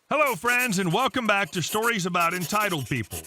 Hello, friends, and welcome back to Stories About Entitled People.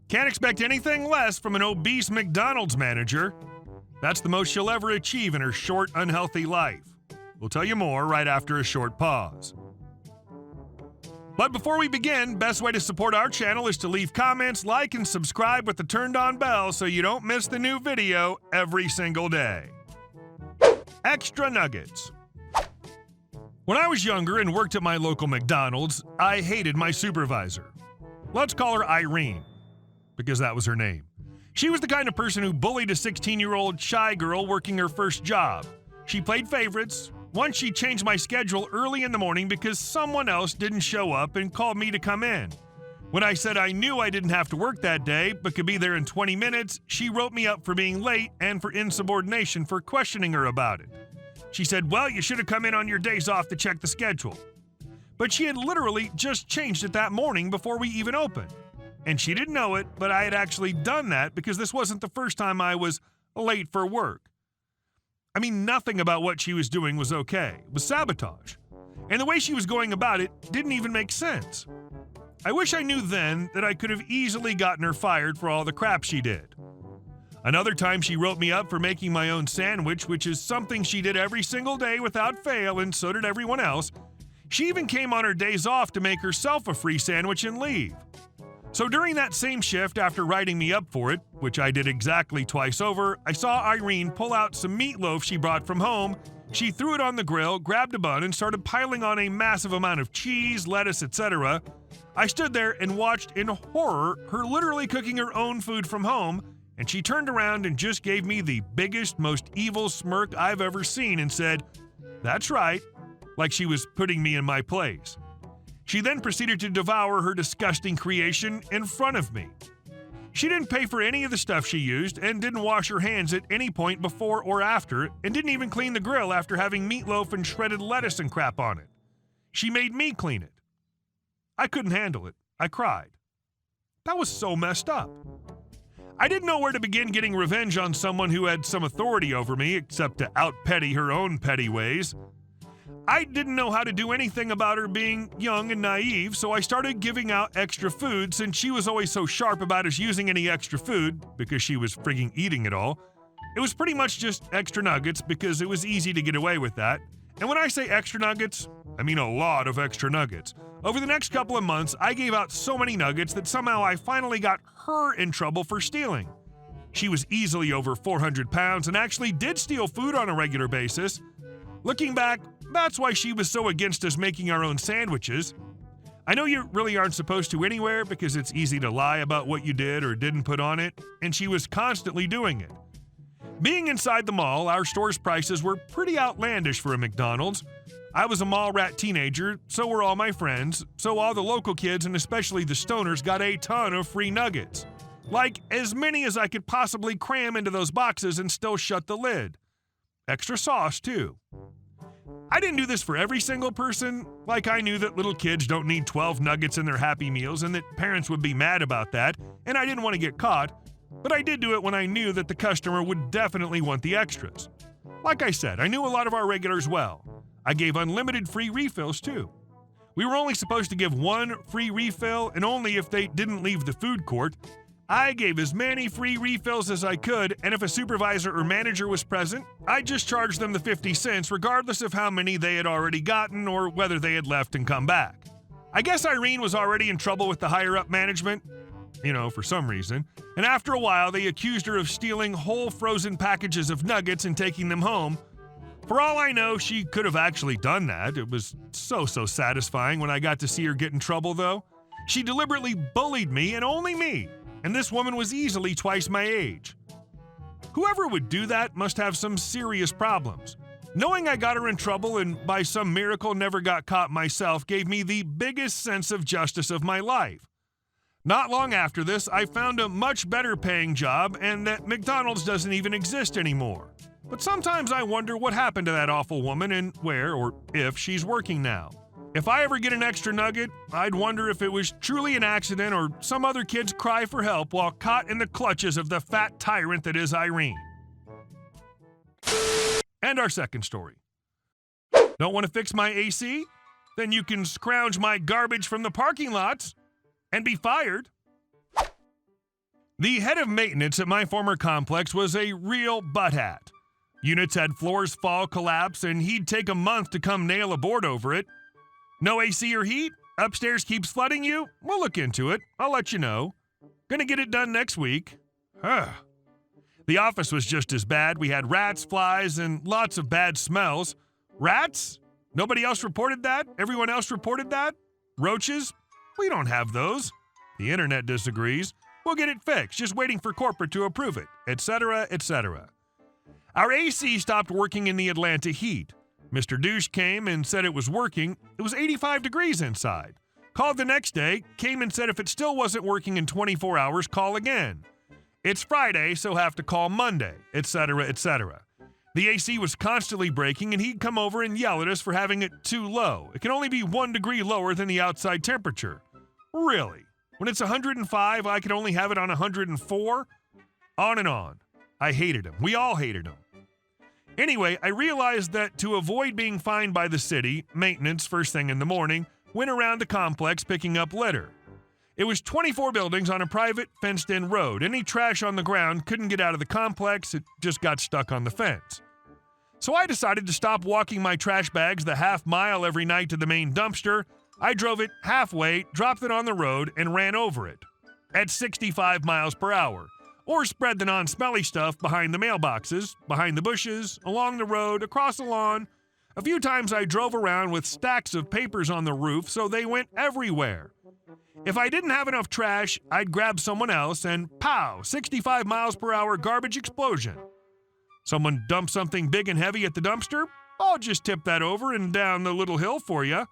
Can't expect anything less from an obese McDonald's manager. That's the most she'll ever achieve in her short, unhealthy life. We'll tell you more right after a short pause. But before we begin, best way to support our channel is to leave comments, like, and subscribe with the turned-on bell so you don't miss the new video every single day. Extra nuggets. When I was younger and worked at my local McDonald's, I hated my supervisor. Let's call her Irene, because that was her name. She was the kind of person who bullied a 16-year-old shy girl working her first job. She played favorites. Once she changed my schedule early in the morning because someone else didn't show up and called me to come in. When I said I knew I didn't have to work that day but could be there in 20 minutes, she wrote me up for being late and for insubordination for questioning her about it. She said, well, you should have come in on your days off to check the schedule. But she had literally just changed it that morning before we even opened. And she didn't know it, but I had actually done that because this wasn't the first time I was late for work. I mean, nothing about what she was doing was okay. It was sabotage. And the way she was going about it didn't even make sense. I wish I knew then that I could have easily gotten her fired for all the crap she did. Another time she wrote me up for making my own sandwich, which is something she did every single day without fail, and so did everyone else. She even came on her days off to make herself a free sandwich and leave. So during that same shift, after writing me up for it, which I did exactly twice over, I saw Irene pull out some meatloaf she brought from home. She threw it on the grill, grabbed a bun, and started piling on a massive amount of cheese, lettuce, etc. I stood there and watched in horror her literally cooking her own food from home, and she turned around and just gave me the biggest, most evil smirk I've ever seen and said, "That's right," like she was putting me in my place. She then proceeded to devour her disgusting creation in front of me. She didn't pay for any of the stuff she used and didn't wash her hands at any point before or after, and didn't even clean the grill after having meatloaf and shredded lettuce and crap on it. She made me clean it. I couldn't handle it. I cried. That was so messed up. I didn't know where to begin getting revenge on someone who had some authority over me except to out-petty her own petty ways. I didn't know how to do anything about her being young and naive, so I started giving out extra food since she was always so sharp about us using any extra food because she was frigging eating it all. It was pretty much just extra nuggets because it was easy to get away with that. And when I say extra nuggets, I mean a lot of extra nuggets. Over the next couple of months, I gave out so many nuggets that somehow I finally got her in trouble for stealing. She was easily over 400 pounds and actually did steal food on a regular basis. Looking back, that's why she was so against us making our own sandwiches. I know you really aren't supposed to anywhere because it's easy to lie about what you did or didn't put on it, and she was constantly doing it. Being inside the mall, our store's prices were pretty outlandish for a McDonald's. I was a mall rat teenager, so were all my friends, so all the local kids and especially the stoners got a ton of free nuggets. Like as many as I could possibly cram into those boxes and still shut the lid. Extra sauce, too. I didn't do this for every single person, like I knew that little kids don't need 12 nuggets in their Happy Meals and that parents would be mad about that, and I didn't want to get caught, but I did do it when I knew that the customer would definitely want the extras. Like I said, I knew a lot of our regulars well. I gave unlimited free refills, too. We were only supposed to give one free refill, and only if they didn't leave the food court. I gave as many free refills as I could, and if a supervisor or manager was present, I just charged them the 50 cents regardless of how many they had already gotten or whether they had left and come back. I guess Irene was already in trouble with the higher-up management, for some reason, and after a while they accused her of stealing whole frozen packages of nuggets and taking them home. For all I know, she could have actually done that. It was so satisfying when I got to see her get in trouble, though. She deliberately bullied me, and only me. And this woman was easily twice my age. Whoever would do that must have some serious problems. Knowing I got her in trouble and by some miracle never got caught myself gave me the biggest sense of justice of my life. Not long after this, I found a much better paying job and that McDonald's doesn't even exist anymore. But sometimes I wonder what happened to that awful woman and where or if she's working now. If I ever get an extra nugget, I'd wonder if it was truly an accident or some other kid's cry for help while caught in the clutches of the fat tyrant that is Irene. And our second story. Don't want to fix my AC? Then you can scrounge my garbage from the parking lots and be fired. The head of maintenance at my former complex was a real butthead. Units had floors fall, collapse, and he'd take a month to come nail a board over it. No AC or heat? Upstairs keeps flooding you? We'll look into it. I'll let you know. Gonna get it done next week. The office was just as bad. We had rats, flies, and lots of bad smells. Rats? Nobody else reported that? Everyone else reported that? Roaches? We don't have those. The internet disagrees. We'll get it fixed, just waiting for corporate to approve it, etc., etc. Our AC stopped working in the Atlanta heat. Mr. Douche came and said it was working. It was 85 degrees inside. Called the next day, came and said if it still wasn't working in 24 hours, call again. It's Friday, so have to call Monday, etc., etc. The AC was constantly breaking, and he'd come over and yell at us for having it too low. It can only be 1 degree lower than the outside temperature. Really? When it's 105, I could only have it on 104? On and on. I hated him. We all hated him. Anyway, I realized that to avoid being fined by the city, maintenance first thing in the morning went around the complex picking up litter. It was 24 buildings on a private, fenced-in road. Any trash on the ground couldn't get out of the complex. It just got stuck on the fence. So I decided to stop walking my trash bags the half mile every night to the main dumpster. I drove it halfway, dropped it on the road, and ran over it at 65 miles per hour. Or spread the non-smelly stuff behind the mailboxes, behind the bushes, along the road, across the lawn. A few times I drove around with stacks of papers on the roof so they went everywhere. If I didn't have enough trash, I'd grab someone else and pow, 65 miles per hour garbage explosion. Someone dumped something big and heavy at the dumpster? I'll just tip that over and down the little hill for you.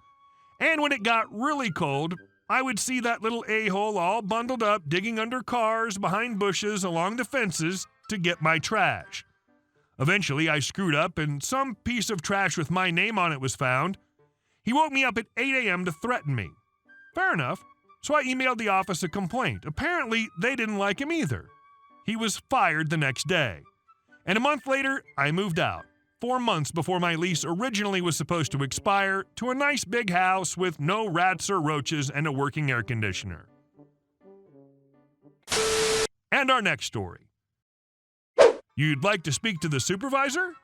And when it got really cold, I would see that little a-hole all bundled up, digging under cars, behind bushes, along the fences to get my trash. Eventually, I screwed up and some piece of trash with my name on it was found. He woke me up at 8 a.m. to threaten me. Fair enough. So I emailed the office a complaint. Apparently, they didn't like him either. He was fired the next day. And a month later, I moved out. 4 months before my lease originally was supposed to expire, to a nice big house with no rats or roaches and a working air conditioner. And our next story. You'd like to speak to the supervisor?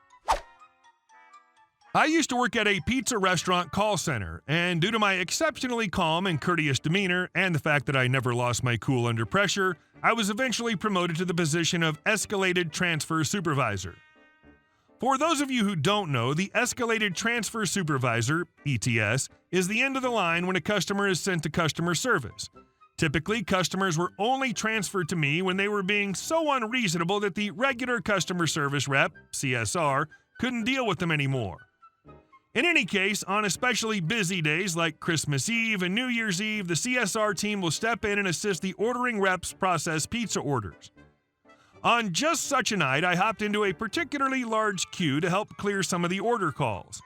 I used to work at a pizza restaurant call center, and due to my exceptionally calm and courteous demeanor and the fact that I never lost my cool under pressure, I was eventually promoted to the position of Escalated Transfer Supervisor. For those of you who don't know, the Escalated Transfer Supervisor, ETS, is the end of the line when a customer is sent to customer service. Typically, customers were only transferred to me when they were being so unreasonable that the regular customer service rep, CSR, couldn't deal with them anymore. In any case, on especially busy days like Christmas Eve and New Year's Eve, the CSR team will step in and assist the ordering reps process pizza orders. On just such a night, I hopped into a particularly large queue to help clear some of the order calls.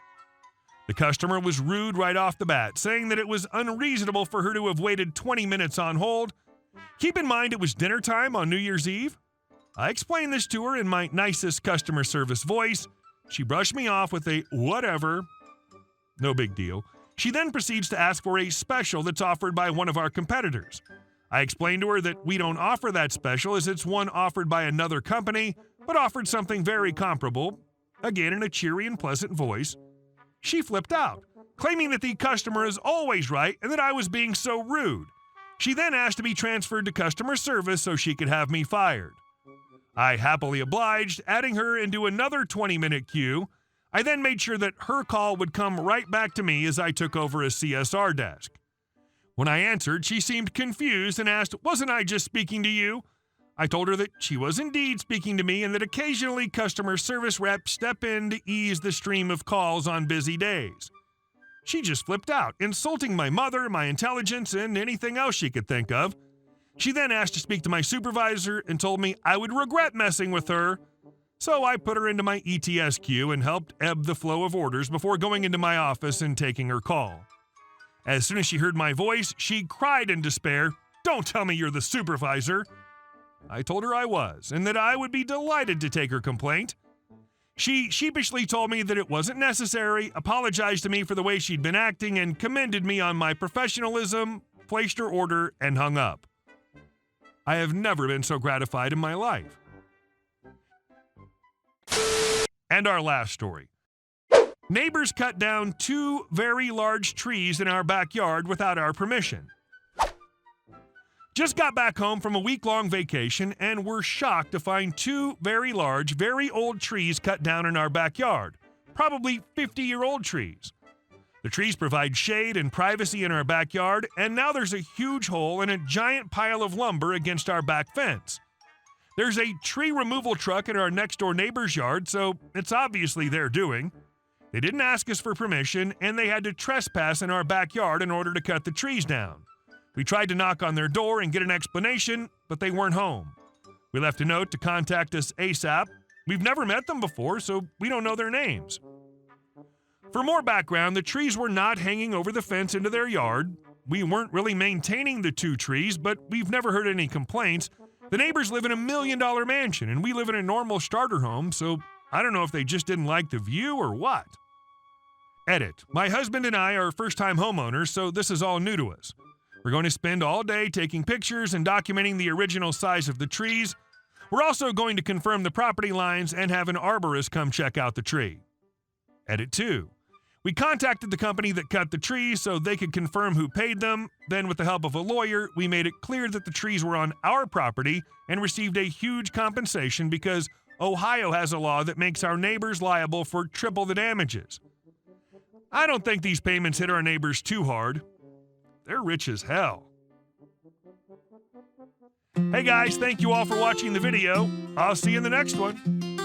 The customer was rude right off the bat, saying that it was unreasonable for her to have waited 20 minutes on hold. Keep in mind it was dinner time on New Year's Eve. I explained this to her in my nicest customer service voice. She brushed me off with a whatever. No big deal. She then proceeds to ask for a special that's offered by one of our competitors. I explained to her that we don't offer that special as it's one offered by another company, but offered something very comparable, again in a cheery and pleasant voice. She flipped out, claiming that the customer is always right and that I was being so rude. She then asked to be transferred to customer service so she could have me fired. I happily obliged, adding her into another 20-minute queue. I then made sure that her call would come right back to me as I took over a CSR desk. When I answered, she seemed confused and asked, "Wasn't I just speaking to you?" I told her that she was indeed speaking to me and that occasionally customer service reps step in to ease the stream of calls on busy days. She just flipped out, insulting my mother, my intelligence, and anything else she could think of. She then asked to speak to my supervisor and told me I would regret messing with her. So I put her into my ETS queue and helped ebb the flow of orders before going into my office and taking her call. As soon as she heard my voice, she cried in despair, "Don't tell me you're the supervisor." I told her I was, and that I would be delighted to take her complaint. She sheepishly told me that it wasn't necessary, apologized to me for the way she'd been acting, and commended me on my professionalism, placed her order, and hung up. I have never been so gratified in my life. And our last story. Neighbors cut down 2 very large trees in our backyard without our permission. Just got back home from a week-long vacation and were shocked to find 2 very large, very old trees cut down in our backyard, probably 50-year-old trees. The trees provide shade and privacy in our backyard, and now there's a huge hole and a giant pile of lumber against our back fence. There's a tree removal truck in our next-door neighbor's yard, so it's obviously their doing. They didn't ask us for permission, and they had to trespass in our backyard in order to cut the trees down. We tried to knock on their door and get an explanation, but they weren't home. We left a note to contact us ASAP. We've never met them before, so we don't know their names. For more background, the trees were not hanging over the fence into their yard. We weren't really maintaining the 2 trees, but we've never heard any complaints. The neighbors live in a $1 million mansion, and we live in a normal starter home, so I don't know if they just didn't like the view or what. Edit. My husband and I are first-time homeowners, so this is all new to us. We're going to spend all day taking pictures and documenting the original size of the trees. We're also going to confirm the property lines and have an arborist come check out the tree. Edit 2. We contacted the company that cut the trees so they could confirm who paid them. Then, with the help of a lawyer, we made it clear that the trees were on our property and received a huge compensation because Ohio has a law that makes our neighbors liable for triple the damages. I don't think these payments hit our neighbors too hard. They're rich as hell. Hey guys, thank you all for watching the video. I'll see you in the next one.